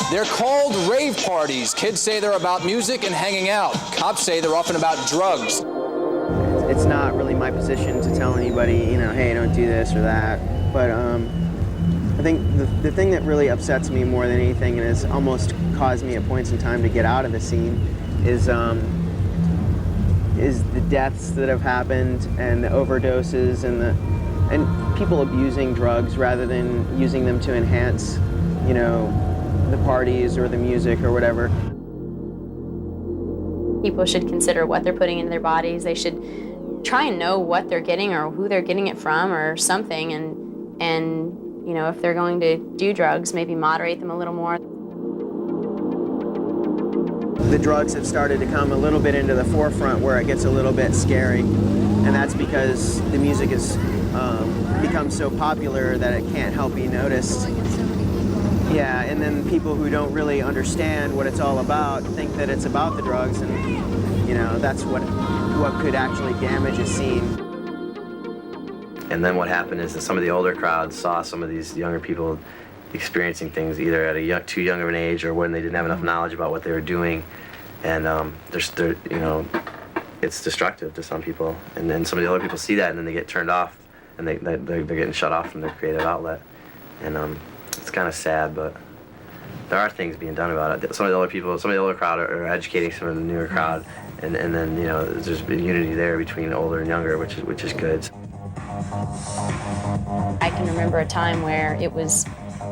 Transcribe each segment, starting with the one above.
They're called rave parties. Kids say they're about music and hanging out. Cops say they're often about drugs. It's not really my position to tell anybody, you know, hey, don't do this or that. But I think the thing that really upsets me more than anything, and has almost caused me at points in time to get out of the scene, is the deaths that have happened and the overdoses and people abusing drugs rather than using them to enhance, you know, the parties or the music or whatever. People should consider what they're putting into their bodies. They should try and know what they're getting or who they're getting it from or something, and you know, if they're going to do drugs, maybe moderate them a little more. The drugs have started to come a little bit into the forefront where it gets a little bit scary, and that's because the music has become so popular that it can't help be noticed. Yeah, and then people who don't really understand what it's all about think that it's about the drugs, and you know, that's what could actually damage a scene. And then what happened is that some of the older crowds saw some of these younger people experiencing things either at too young of an age or when they didn't have enough knowledge about what they were doing, and they're you know, it's destructive to some people. And then some of the older people see that, and then they get turned off, and they're getting shut off from their creative outlet, and it's kind of sad, but there are things being done about it. Some of the older people, some of the older crowd are educating some of the newer crowd, and then you know, there's been unity there between older and younger, which is good. I can remember a time where it was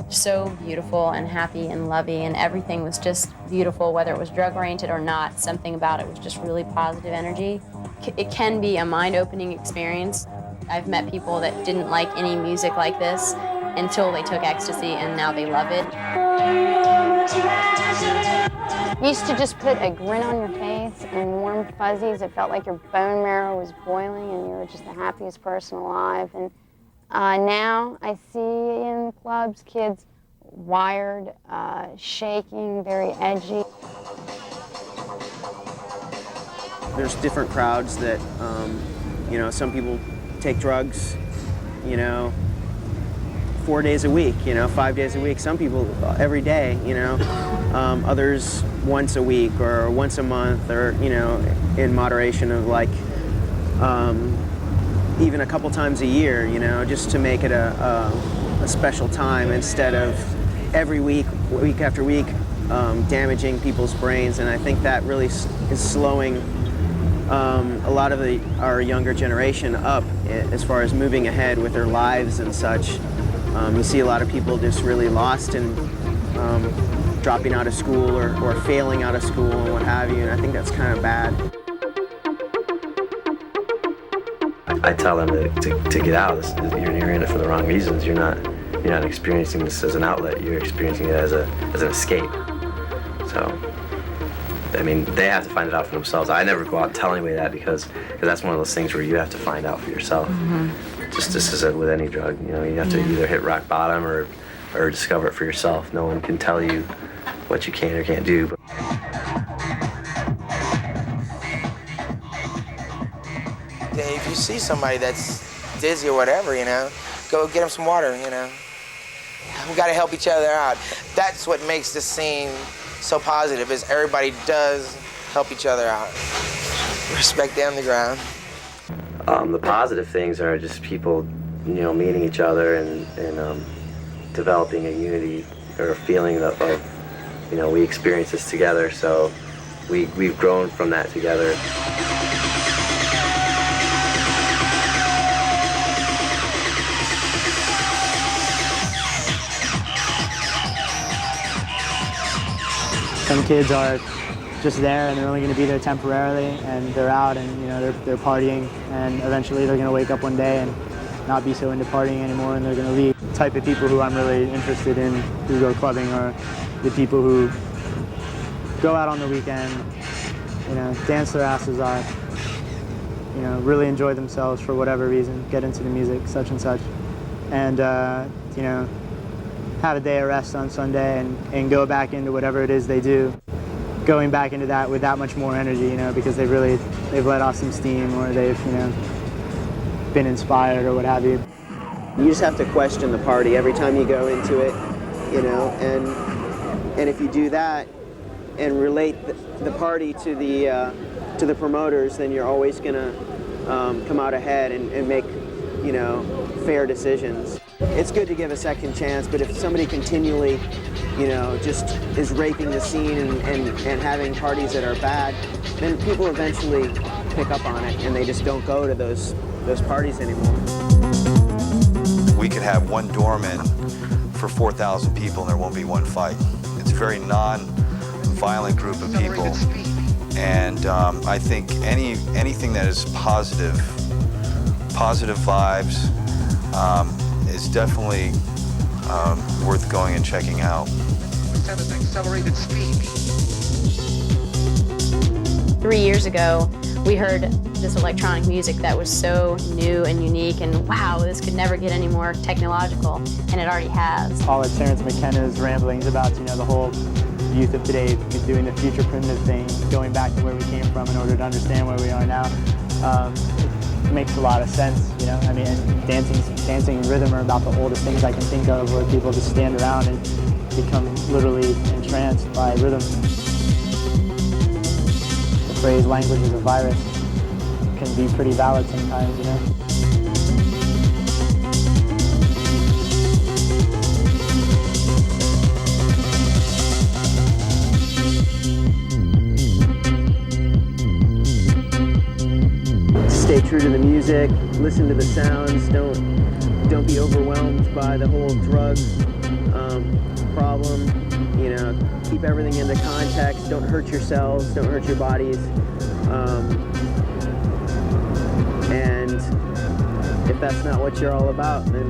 so beautiful and happy and lovey, and everything was just beautiful, whether it was drug-oriented or not. Something about it was just really positive energy. It can be a mind-opening experience. I've met people that didn't like any music like this until they took ecstasy, and now they love it. You used to just put a grin on your face and warm fuzzies. It felt like your bone marrow was boiling and you were just the happiest person alive. And now I see in clubs kids wired, shaking, very edgy. There's different crowds that, you know, some people take drugs, you know, 4 days a week, you know, 5 days a week. Some people every day, you know. Others once a week or once a month, or, you know, in moderation of like even a couple times a year, you know, just to make it a special time instead of every week, week after week, damaging people's brains. And I think that really is slowing a lot of our younger generation up as far as moving ahead with their lives and such. You see a lot of people just really lost and dropping out of school or failing out of school and what have you, and I think that's kind of bad. I tell them to get out. You're in it for the wrong reasons. You're not experiencing this as an outlet. You're experiencing it as an escape. So, I mean, they have to find it out for themselves. I never go out and tell anybody that because that's one of those things where you have to find out for yourself. Mm-hmm. Just as with any drug, you know, you have to either hit rock bottom or discover it for yourself. No one can tell you what you can or can't do. If you see somebody that's dizzy or whatever, you know, go get them some water, you know. We got to help each other out. That's what makes this scene so positive, is everybody does help each other out. Respect the underground. The positive things are just people, you know, meeting each other and developing a unity or a feeling of, you know, we experience this together, so we've grown from that together. Some kids are just there and they're only going to be there temporarily, and they're out and, you know, they're partying, and eventually they're going to wake up one day and not be so into partying anymore, and they're going to leave. The type of people who I'm really interested in who go clubbing are the people who go out on the weekend, you know, dance their asses off, you know, really enjoy themselves for whatever reason, get into the music, such and such, and, you know, have a day of rest on Sunday and go back into whatever it is they do, going back into that with that much more energy, you know, because they've let off some steam, or they've, you know, been inspired or what have you. You just have to question the party every time you go into it, you know, and And if you do that and relate the party to the promoters, then you're always gonna come out ahead and make, you know, fair decisions. It's good to give a second chance, but if somebody continually, you know, just is raping the scene and having parties that are bad, then people eventually pick up on it and they just don't go to those parties anymore. We could have one doorman for 4,000 people and there won't be one fight. It's a very non-violent group of people. And I think anything that is positive vibes, is definitely worth going and checking out. At an accelerated speed. 3 years ago, we heard this electronic music that was so new and unique, and wow, this could never get any more technological, and it already has. All of Terrence McKenna's ramblings about, you know, the whole youth of today doing the future primitive thing, going back to where we came from in order to understand where we are now, it makes a lot of sense, you know. I mean, and dancing and rhythm are about the oldest things I can think of, where people just stand around and become literally entranced by rhythm. The phrase "language is a virus" can be pretty valid sometimes, you know. Stay true to the music, listen to the sounds, don't be overwhelmed by the whole drug problem, you know, keep everything into context, don't hurt yourselves, don't hurt your bodies, and if that's not what you're all about, then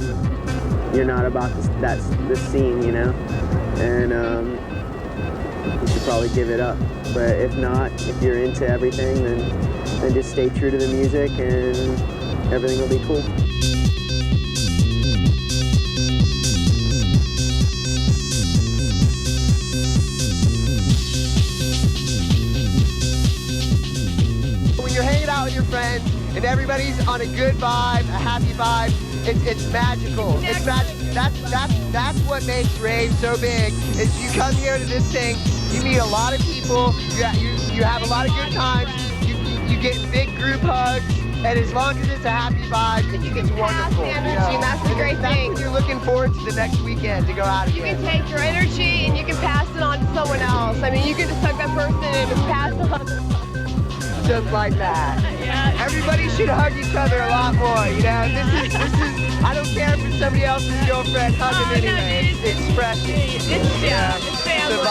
you're not about this scene, you know, and you should probably give it up. But if not, if you're into everything, then just stay true to the music and everything will be cool. When you're hanging out with your friends and everybody's on a good vibe, a happy vibe, it's magical. It's magic. That's what makes Rave so big. Is you come here to this thing, you meet a lot of people, you have a lot of good times, you get big group hugs, and as long as it's a happy vibe, it's wonderful. And that's the great thing. That's what you're looking forward to the next weekend to go out again. You can take your energy and you can pass it on to someone else. I mean, you can just hug that person and just pass it on to someone. Just like that. Yeah. Everybody should hug each other a lot more, you know? This is, I don't care if it's somebody else's girlfriend, hug them anyway. It's precious. It's family.